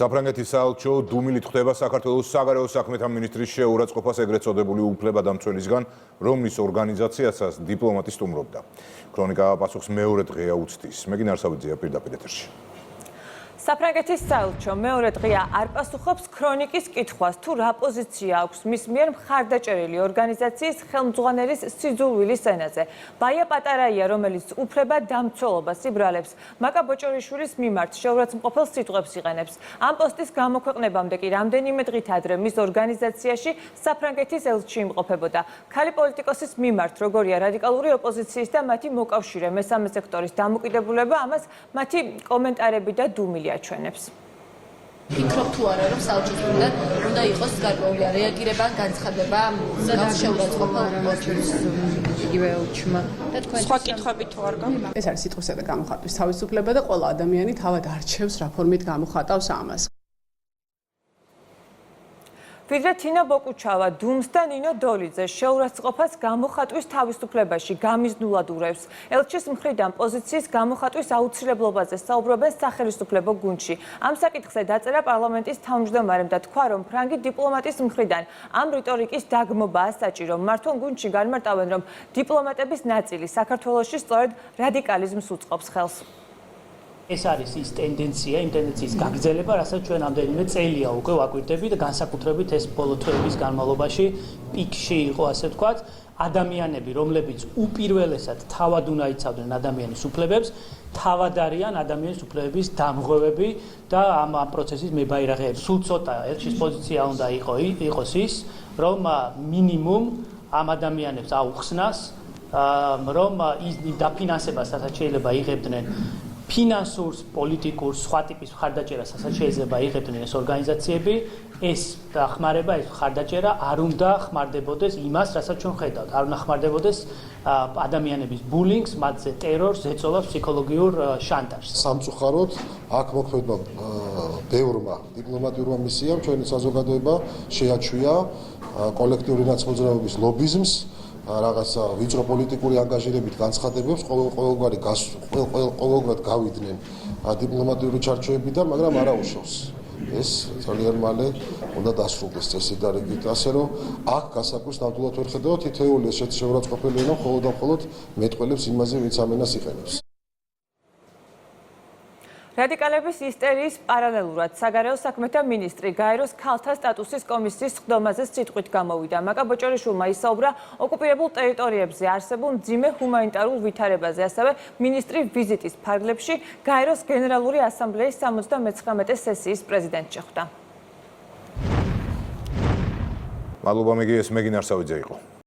საფრანგეთის საელჩო დუმილით ხვდება საქართველოს საგარეო საქმეთა მინისტრის შეურაცხყოფას ეგრეთ წოდებული უფლებადამცველისგან, რომლის ორგანიზაციასაც დიპლომატი სტუმრობდა. ქრონიკა პასუხს მეორე დღეა უცდის. მეგინ არსავიძეა პირდაპირ ეთერში. საფრანგეთის საელჩო მეორე დღეა არ პასუხობს ქრონიკის კითხვას, თუ რა პოზიცია აქვს მის მიერ მხარდაჭერილი ორგანიზაციის ხელმძღვანელის სიძულვილის ენაზე. ბაია პატარაია, რომელიც უფლებადამცველობას იბრალებს, მაკა ბოჭორიშვილის მიმართ შეურაცხმყოფელ სიტყვებს იყენებს. ამ პოსტის გამოქვეყნებამდე კი რამდენიმე დღით ადრე მის ორგანიზაციაში საფრანგეთის ელჩი იმყოფებოდა. ქალი პოლიტიკოსის მიმართ, როგორია რადიკალური ოპოზიციის და მათი მოკავშირე მესამე სექტორის დამოკიდებულება, ამას მათი კომენტარები და დუმილი აჩვენებს. ფიქრობ თუ არა, რომ საელჩოს უნდა იყოს გარკვეული რეაგირება, განცხადება შეურაცხყოფელ პოსტის იგივე ელჩმა და თქვენ სხვა კითხვები თუ არ გაქვს? ეს არის სიტყვისა და გამოხატვის თავისუფლება და ყველა ადამიანი თავად არჩევს რა ფორმით გამოხატავს ამას. ვიდრე თინა ბოკუჩავა დუმს და ნინო დოლიძე შეურაცხყოფას გამოხატვის თავისუფლებაში გამიზნულად ურევს. ელჩის მხრიდან პოზიციის გამოხატვის აუცილებლობაზე საუბრობენ სახელმწიფო გუნდში. ამ საკითხზე დაწერა პარლამენტის თავმჯდომარემ და თქვა, რომ ფრანგი დიპლომატის მხრიდან ამ რიტორიკის დაგმობაა საჭირო. მართონ გუნდში განმარტავენ, რომ დიპლომატების ნაწილი საქართველოში სწორედ რადიკალიზმს უწყობს ხელს. ეს არის ის ტენდენცია, იმ ტენდენციის გაგრძელება, რასაც ჩვენ ამდენიმე წელია უკვე ვაკვირდებით და განსაკუთრებით ეს ბოლო თვეების განმავლობაში პიკში იყო, ასე ვთქვათ, ადამიანები, რომლებიც უპირველესად თავად უნდა იცავდნენ ადამიანის უფლებებს, თავად არიან ადამიანის უფლებების დამღვევები და ამ პროცესის მებაირაღეები. სულ ცოტა ელჩის პოზიცია უნდა იყოს ის, რომ მინიმუმ ამ ადამიანებს აუხსნას, რომ ის დაფინანსებას რასაც შეიძლება იღებდნენ ფინანსურს, პოლიტიკურს, სხვა ტიპის მხარდაჭერას, რასაც შეიძლება იღებდნენ ეს ორგანიზაციები, ეს დახმარება, ეს მხარდაჭერა არ უნდა ხმარდებოდეს იმას, რასაც ჩვენ ხედავთ. არ უნდა ხმარდებოდეს ადამიანების ბულინგს, მათზე ტერორს, ზეწოლას, ფსიქოლოგიურ შანტაჟს. სამწუხაროდ, აქ მოქმედმა ბევრმა დიპლომატიურმა მისიამ ჩვენი საზოგადოება შეაჩვია კოლექტიური ნაცმოძრაობის ლობიზმს, რაღაცა ვიწრო პოლიტიკური ანგაჟირებით განცხადებებს ყოველგვარად გავიდნენ დიპლომატიური ჩარჩოებიდან, მაგრამ არა უშავს. ეს ძალიან მალე უნდა დასრულდეს წესი და რიგით, ასე რომ აქ გასაკვირს ნამდვილად ვერ ხედავთ, თითოეული ესეთი შეურაცხყოფელი ენა მხოლოდ და მხოლოდ მეტყველებს იმაზე, ვინც ამ ენას იყენებს. რადიკალების ისტერიის პარალელურად საგარეო საქმეთა მინისტრი გაეროს ქალთა სტატუსის კომისიის სხდომაზე სიტყვით გამოვიდა. მაკა ბოჭორიშვილმა ისაუბრა ოკუპირებულ ტერიტორიებზე არსებულ მძიმე ჰუმანიტარულ ვითარებაზე, ასევე მინისტრი ვიზიტის ფარგლებში გაეროს გენერალური ასამბლეის 79 სესიის პრეზიდენტს შეხვდა. მადლობა, მეგინ არსავიძე იყო.